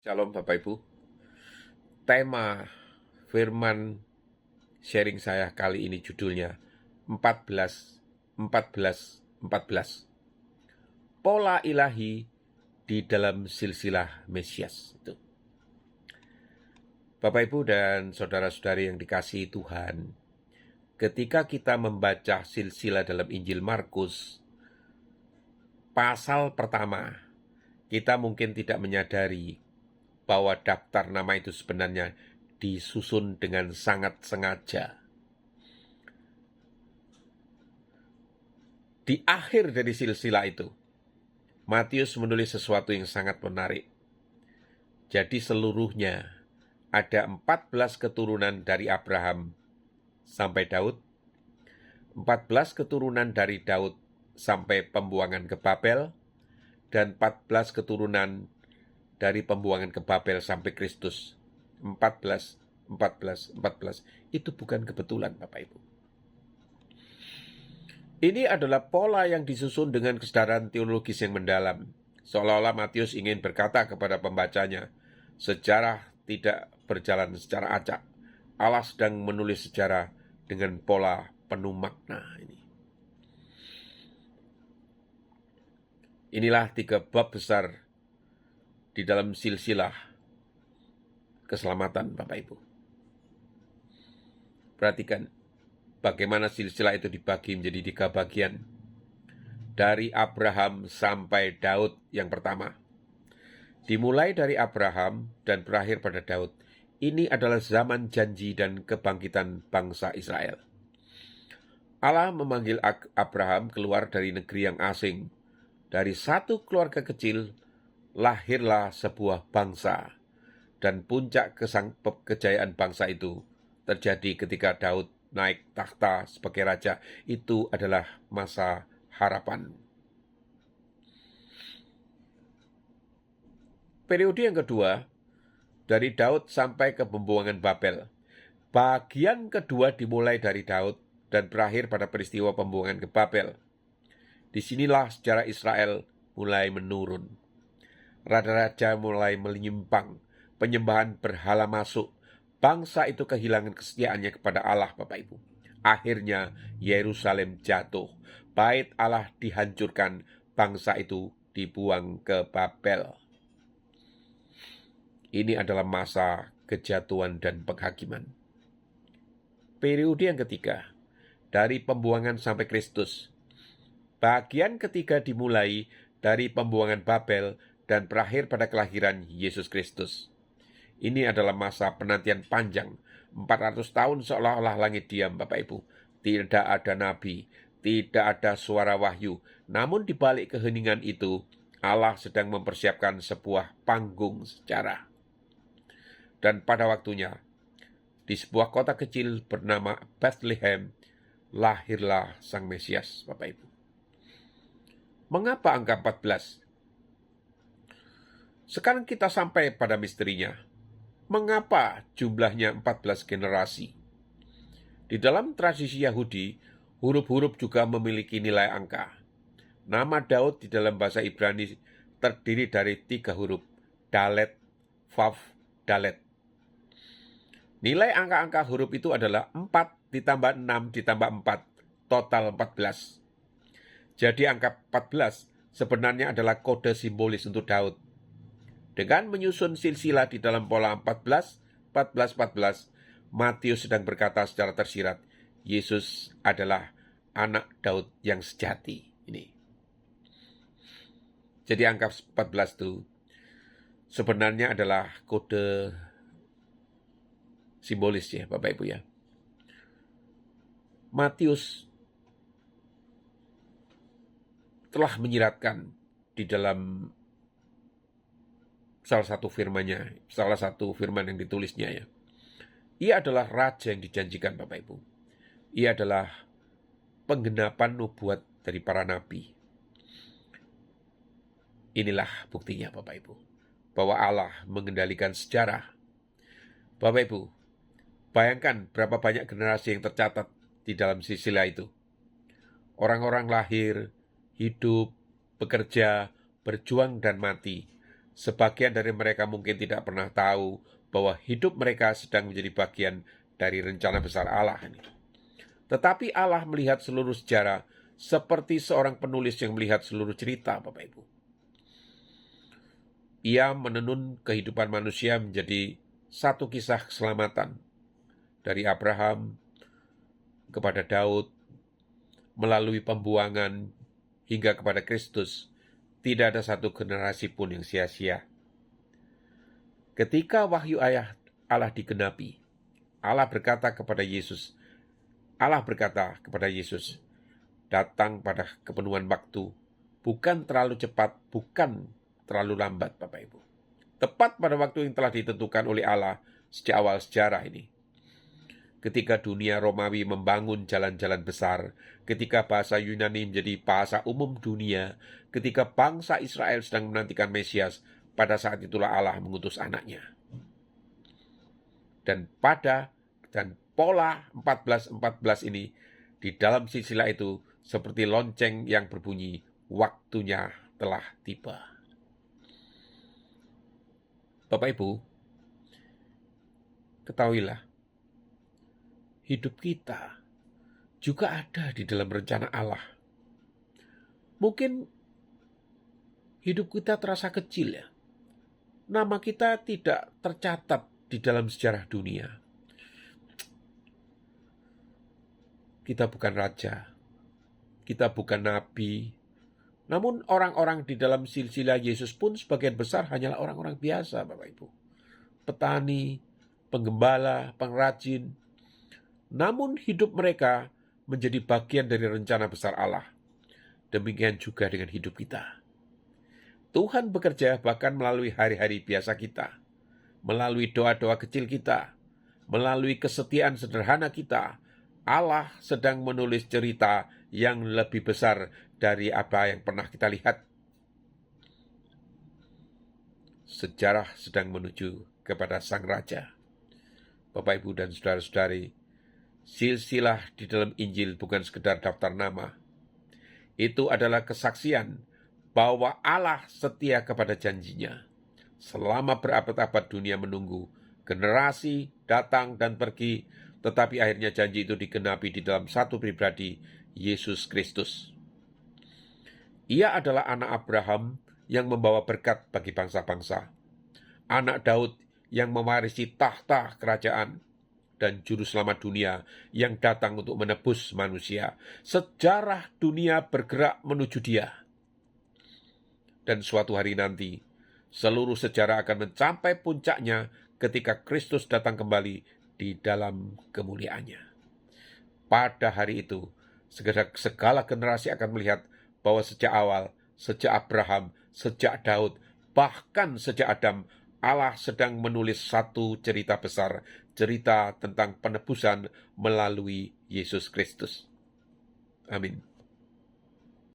Shalom Bapak Ibu. Tema firman sharing saya kali ini judulnya 14, 14, 14. Pola ilahi di dalam silsilah Mesias. Bapak Ibu dan saudara-saudari yang dikasihi Tuhan, ketika kita membaca silsilah dalam Injil Markus, pasal pertama, kita mungkin tidak menyadari bahwa daftar nama itu sebenarnya disusun dengan sangat sengaja. Di akhir dari silsilah itu, Matius menulis sesuatu yang sangat menarik. Jadi seluruhnya ada 14 keturunan dari Abraham sampai Daud, 14 keturunan dari Daud sampai pembuangan ke Babel, dan 14 keturunan dari pembuangan ke Babel sampai Kristus. 14, 14, 14. Itu bukan kebetulan, Bapak Ibu. Ini adalah pola yang disusun dengan kesadaran teologis yang mendalam. Seolah-olah Matius ingin berkata kepada pembacanya, sejarah tidak berjalan secara acak. Allah sedang menulis sejarah dengan pola penuh makna ini. Inilah 3 bab besar di dalam silsilah keselamatan, Bapak Ibu. Perhatikan bagaimana silsilah itu dibagi menjadi 3 bagian. Dari Abraham sampai Daud yang pertama. Dimulai dari Abraham dan berakhir pada Daud. Ini adalah zaman janji dan kebangkitan bangsa Israel. Allah memanggil Abraham keluar dari negeri yang asing. Dari satu keluarga kecil, lahirlah sebuah bangsa. Dan puncak kejayaan bangsa itu terjadi ketika Daud naik takhta sebagai raja. Itu adalah masa harapan. Periode yang kedua, dari Daud sampai ke pembuangan Babel. Bagian kedua dimulai dari Daud dan berakhir pada peristiwa pembuangan ke Babel. Disinilah sejarah Israel mulai menurun. Raja-raja mulai menyimpang, penyembahan berhala masuk. Bangsa itu kehilangan kesetiaannya kepada Allah, Bapak Ibu. Akhirnya Yerusalem jatuh, bait Allah dihancurkan, bangsa itu dibuang ke Babel. Ini adalah masa kejatuhan dan penghakiman. Periode yang ketiga, dari pembuangan sampai Kristus. Bagian ketiga dimulai dari pembuangan Babel dan berakhir pada kelahiran Yesus Kristus. Ini adalah masa penantian panjang, 400 tahun seolah-olah langit diam, Bapak Ibu. Tidak ada nabi, tidak ada suara wahyu. Namun di balik keheningan itu, Allah sedang mempersiapkan sebuah panggung sejarah. Dan pada waktunya, di sebuah kota kecil bernama Bethlehem, lahirlah Sang Mesias, Bapak Ibu. Mengapa angka 14? Sekarang kita sampai pada misterinya. Mengapa jumlahnya 14 generasi? Di dalam tradisi Yahudi, huruf-huruf juga memiliki nilai angka. Nama Daud di dalam bahasa Ibrani terdiri dari 3 huruf, Dalet, Vav, Dalet. Nilai angka-angka huruf itu adalah 4 ditambah 6 ditambah 4, total 14. Jadi angka 14 sebenarnya adalah kode simbolis untuk Daud. Dengan menyusun silsilah di dalam pola 14, 14, 14, Matius sedang berkata secara tersirat, Yesus adalah anak Daud yang sejati. Ini. Jadi angka 14 itu sebenarnya adalah kode simbolis ya Bapak Ibu ya. Matius telah menyiratkan di dalam salah satu firman yang ditulisnya ya. Ia adalah raja yang dijanjikan Bapak Ibu. Ia adalah penggenapan nubuat dari para nabi. Inilah buktinya Bapak Ibu, bahwa Allah mengendalikan sejarah. Bapak Ibu, bayangkan berapa banyak generasi yang tercatat di dalam silsilah itu. Orang-orang lahir, hidup, bekerja, berjuang dan mati Sebagian dari mereka mungkin tidak pernah tahu bahwa hidup mereka sedang menjadi bagian dari rencana besar Allah ini. Tetapi Allah melihat seluruh sejarah seperti seorang penulis yang melihat seluruh cerita, Bapak Ibu. Ia menenun kehidupan manusia menjadi satu kisah keselamatan. Dari Abraham kepada Daud, melalui pembuangan hingga kepada Kristus, tidak ada satu generasi pun yang sia-sia. Ketika wahyu ayat Allah digenapi, Allah berkata kepada Yesus, datang pada kepenuhan waktu, bukan terlalu cepat, bukan terlalu lambat, Bapak Ibu. Tepat pada waktu yang telah ditentukan oleh Allah sejak awal sejarah ini. Ketika dunia Romawi membangun jalan-jalan besar, ketika bahasa Yunani menjadi bahasa umum dunia, ketika bangsa Israel sedang menantikan Mesias, pada saat itulah Allah mengutus anaknya. Dan pola 14:14 ini, di dalam silsilah itu, seperti lonceng yang berbunyi, waktunya telah tiba. Bapak Ibu, ketahuilah, hidup kita juga ada di dalam rencana Allah. Mungkin hidup kita terasa kecil ya. Nama kita tidak tercatat di dalam sejarah dunia. Kita bukan raja, kita bukan nabi. Namun orang-orang di dalam silsilah Yesus pun sebagian besar hanyalah orang-orang biasa, Bapak Ibu. Petani, penggembala, pengrajin. Namun hidup mereka menjadi bagian dari rencana besar Allah. Demikian juga dengan hidup kita. Tuhan bekerja bahkan melalui hari-hari biasa kita, melalui doa-doa kecil kita, melalui kesetiaan sederhana kita. Allah sedang menulis cerita yang lebih besar dari apa yang pernah kita lihat. Sejarah sedang menuju kepada Sang Raja. Bapak, Ibu, dan saudara-saudari, silsilah di dalam Injil bukan sekedar daftar nama. Itu adalah kesaksian bahwa Allah setia kepada janjinya. Selama berabad-abad dunia menunggu, generasi datang dan pergi, tetapi akhirnya janji itu digenapi di dalam satu pribadi, Yesus Kristus. Ia adalah anak Abraham yang membawa berkat bagi bangsa-bangsa. Anak Daud yang mewarisi tahta kerajaan, dan juru selamat dunia yang datang untuk menebus manusia. Sejarah dunia bergerak menuju Dia. Dan suatu hari nanti, seluruh sejarah akan mencapai puncaknya ketika Kristus datang kembali di dalam kemuliaannya. Pada hari itu, segala generasi akan melihat bahwa sejak awal, sejak Abraham, sejak Daud, bahkan sejak Adam, Allah sedang menulis satu cerita besar, cerita tentang penebusan melalui Yesus Kristus. Amin.